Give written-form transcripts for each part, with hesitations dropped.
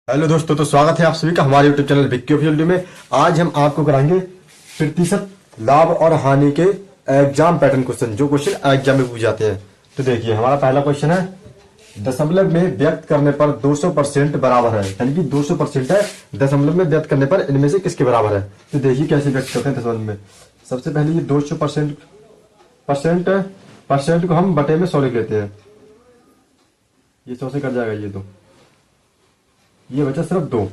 Hello दोस्तों, तो स्वागत है आप सभी का हमारे यूट्यूब चैनल विक्की ऑफिशियल में। आज हम आपको कराएंगे प्रतिशत लाभ और हानि के एग्जाम पैटर्न क्वेश्चन, जो क्वेश्चन एग्जाम में पूछे जाते हैं। तो देखिए, हमारा पहला क्वेश्चन है, दशमलव में व्यक्त करने पर 200% बराबर है, यानी कि 200% है, दशमलव में व्यक्त करने पर इनमें से किसके बराबर है। तो देखिए कैसे व्यक्त करते हैं दशमलव में। सबसे पहले ये 200% परसेंट परसेंट को हम बटे में 100 लिख लेते हैं। ये 100 से कट जाएगा, ये बचा सिर्फ 2,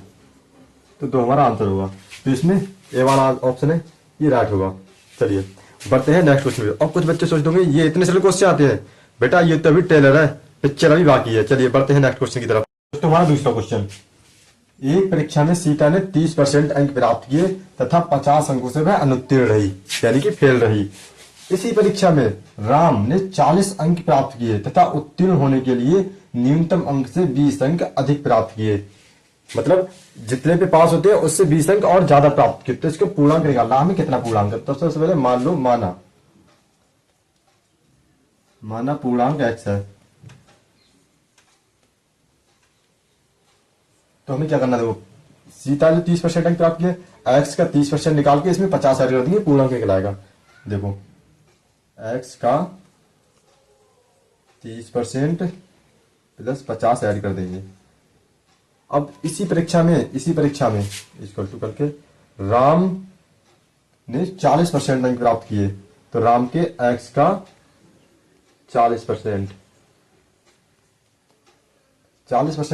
तो 2 हमारा आंसर होगा। तो इसमें ए वाला ऑप्शन है, ये राइट होगा। चलिए बढ़ते हैं नेक्स्ट क्वेश्चन में। और कुछ बच्चे सोच दोगे ये इतने सरल क्वेश्चन आते हैं, बेटा ये तो अभी टेलर है, पिक्चर अभी बाकी है। चलिए बढ़ते हैं नेक्स्ट क्वेश्चन की तरफ। तो हमारा दूसरा क्वेश्चन, एक परीक्षा में सीता ने 30% अंक प्राप्त किए तथा 50 अंकों से वह अनुत्तीर्ण रही, यानी कि फेल रही। इसी परीक्षा में राम ने 40 अंक प्राप्त किए तथा उत्तीर्ण होने के लिए न्यूनतम अंक से 20 अंक अधिक प्राप्त किए। मतलब जितने पे पास होते हैं उससे 20 अंक और ज्यादा प्राप्त किए। तो इसको पूर्णांक निकालना हमें, कितना पूर्णांक है। तो सबसे पहले मान लो, माना पूर्णांक x है, तो हमें क्या करना है, देखो सीता ने 30% अंक प्राप्त किए, x का 30% निकाल के इसमें 50 ऐड कर देंगे, पूर्णांक निकलाएगा। देखो x का 30% प्लस 50 ऐड कर देंगे। अब इसी परीक्षा में इक्वल टू करके राम ने 40% अंक प्राप्त किए, तो राम के x का 40%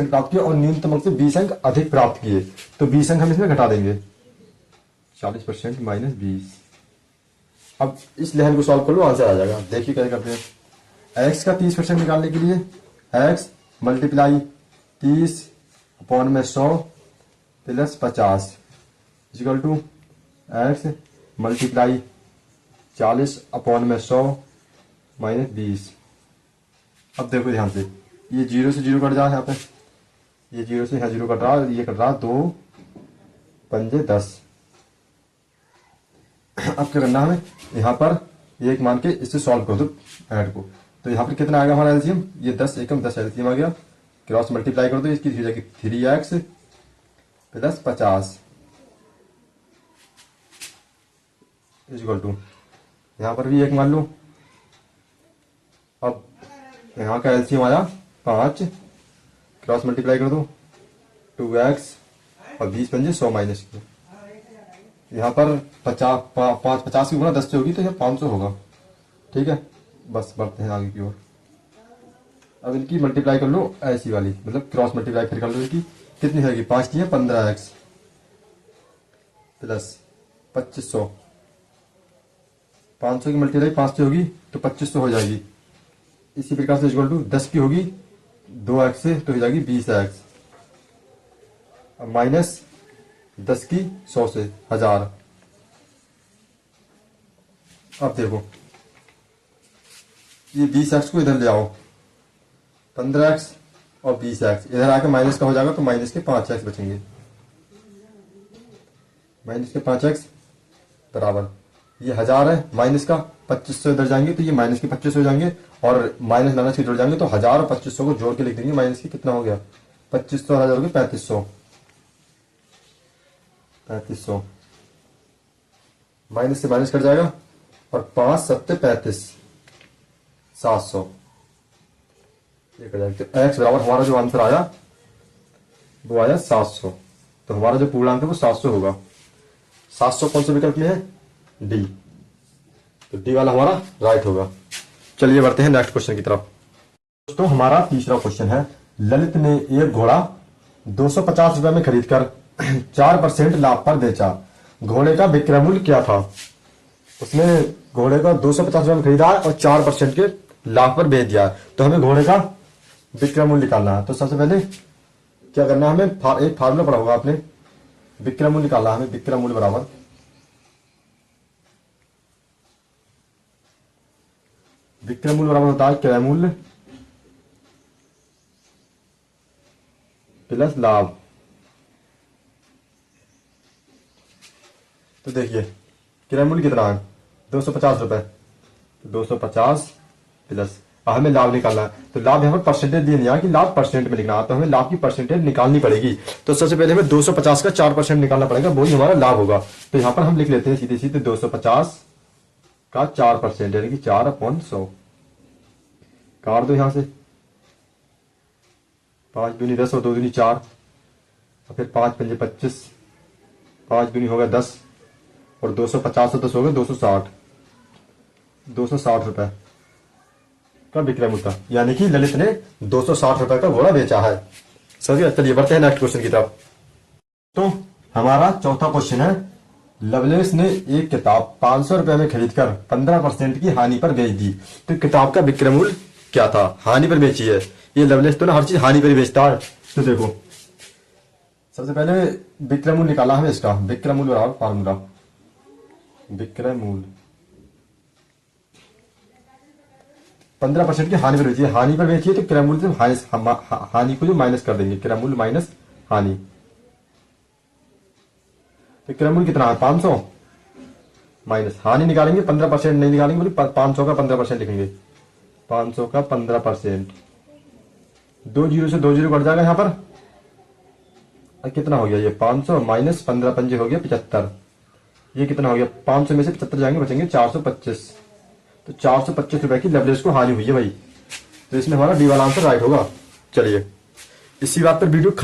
प्राप्त किए और न्यूनतम अंक से 20 अंक अधिक प्राप्त किए, तो 20 अंक हम इसमें घटा देंगे। 40% माइनस 20। अब इस लहर को सॉल्व कर लो, आंसर आ जाएगा। देखिए कैसे करते हैं। x का 30% निकालने के लिए x मल्टीप्लाई 30 अपॉन में 100 plus 50 equal to x multiply 40 upon में 100 माइनस 20। अब देखो ध्यान से, ये 0 से 0 कट रहा है, यहाँ पे ये 0 से यहाँ 0 कट रहा है, ये कट रहा 2 पंजे 10। अब क्या करना है हमें, यहाँ पर एक मान के इससे सॉल्व कर दो ऐड को। तो यहाँ पर कितना आएगा हमारा एलसीएम, ये 10 एकम 10 एलसीएम आ गया। क्रॉस मल्टीप्लाई कर दो, इसकी हो जाएगी 3x प्लस 50 इक्वल टू, यहाँ पर भी एक मान लो। अब यहाँ का एलसीएम आया 5, क्रॉस मल्टीप्लाई कर दो 2x और 20 पंजे 100 माइनस की। यहाँ पर 50 की गुना 10 से होगी, तो यह 500 होगा। ठीक है, बस बढ़ते हैं आगे की ओर। अब इनकी मल्टीप्लाई कर लो ऐसी वाली, मतलब क्रॉस मल्टीप्लाई फिर कर लो। इनकी कितनी होगी, 5 की है 15x प्लस 2500। 500 की मल्टीप्लाई 5 से होगी तो 2500 हो जाएगी। इसी प्रकार से इक्वल टू 10 की होगी 2x से, तो हो जाएगी 20x। अब माइनस 10 की 100 से 1000। अब देखो ये 20x को इधर ले आओ, 15x और 20x इधर आके माइनस का हो जाएगा, तो माइनस के 5x बचेंगे। माइनस के 5x बराबर, ये 1000 है, माइनस का 2500 इधर जाएंगे, तो ये माइनस के 25 हो जाएंगे, और माइनस माइनस के जुड़ जाएंगे, तो 1000 और 2500 को जोड़ के लिख देंगे। माइनस के कितना हो गया, 2500 और 1000 हो गया 3500। माइनस से माइनस कट जाएगा, और 5 7 35 700 एक हजार। तो x बराबर हमारा जो आंसर आया वो आया 700। तो हमारा जो पूर्णांक है वो 700 होगा। 700 कौन से विकल्प में है, डी। तो डी वाला हमारा राइट होगा। चलिए बढ़ते हैं नेक्स्ट क्वेश्चन की तरफ। दोस्तों हमारा तीसरा क्वेश्चन है, ललित ने एक घोड़ा 250 रुपए में खरीदकर 4% लाभ पर बेचा। घोड़े का विक्रय मूल्य क्या था। उसने घोड़े का 250 रुपए में खरीदा और 4% के लाभ पर बेच दिया। तो हमें घोड़े का विक्रय मूल्य निकालना है। तो सबसे पहले क्या करना है, हमें एक फार्मूला पढ़ा होगा आपने, विक्रय मूल्य निकालना है हमें। विक्रय मूल्य बराबर होता है क्रय मूल्य प्लस लाभ। तो देखिए क्रय मूल्य कितना है, 250 रुपए, तो 250 प्लस और हमें लाभ निकालना है। तो लाभ यहाँ पर परसेंटेज दिया नहीं है कि लाभ परसेंट में लिखना है, तो हमें लाभ की परसेंटेज निकालनी पड़ेगी। तो सबसे पहले हमें 250 का 4% निकालना पड़ेगा, वही हमारा लाभ होगा। तो यहाँ पर हम लिख लेते हैं सीधे सीधे 250 का 4%, यानी कि 4/100 काट दो यहाँ से। 5 दूनी 10 और 2 दूनी 4, और फिर 5 पंजे 25, 5 दूनी होगा 10 और 250 और 10 हो गए 260, 260 रुपए का विक्रय मूल्य, यानी कि ललित ने 260 रुपए का घोड़ा बेचा है। सभी चलिए बढ़ते हैं नेक्स्ट क्वेश्चन की तरफ। तो हमारा चौथा क्वेश्चन है, लवलेश ने एक किताब 500 रुपए में खरीदकर 15% की हानि पर बेच दी। तो किताब का विक्रय मूल्य क्या था? हानि पर बेची है। ये लवलेश तो ना हर चीज हानि पर ही बेचता है। तो देखो सबसे पहले विक्रय मूल्य निकाला हमें इसका। विक्रय मूल्य बराबर फार्मूला, विक्रय मूल्य 15% की हानि पर बेची है। हानि पर बेची है तो क्रय मूल्य से हानि को जो माइनस कर देंगे, क्रय मूल्य माइनस हानि। तो क्रय मूल्य कितना है? 500 माइनस हानि निकालेंगे 15% नहीं निकालेंगे, बोले 500 का 15% लिखेंगे। 500 का 15%, 2 जीरो से 2 जीरो कट जाएगा यहाँ पर। कितना हो गया ये? 500 माइनस 15 पंजे हो गया 75। ये कितना हो गया? 500 में से 75 जाएंगे, बचेंगे 425। तो 425 रुपए की लवलेश को हानि हुई है भाई। तो इसमें हमारा डी वाला आंसर राइट होगा। चलिए इसी बात पर वीडियो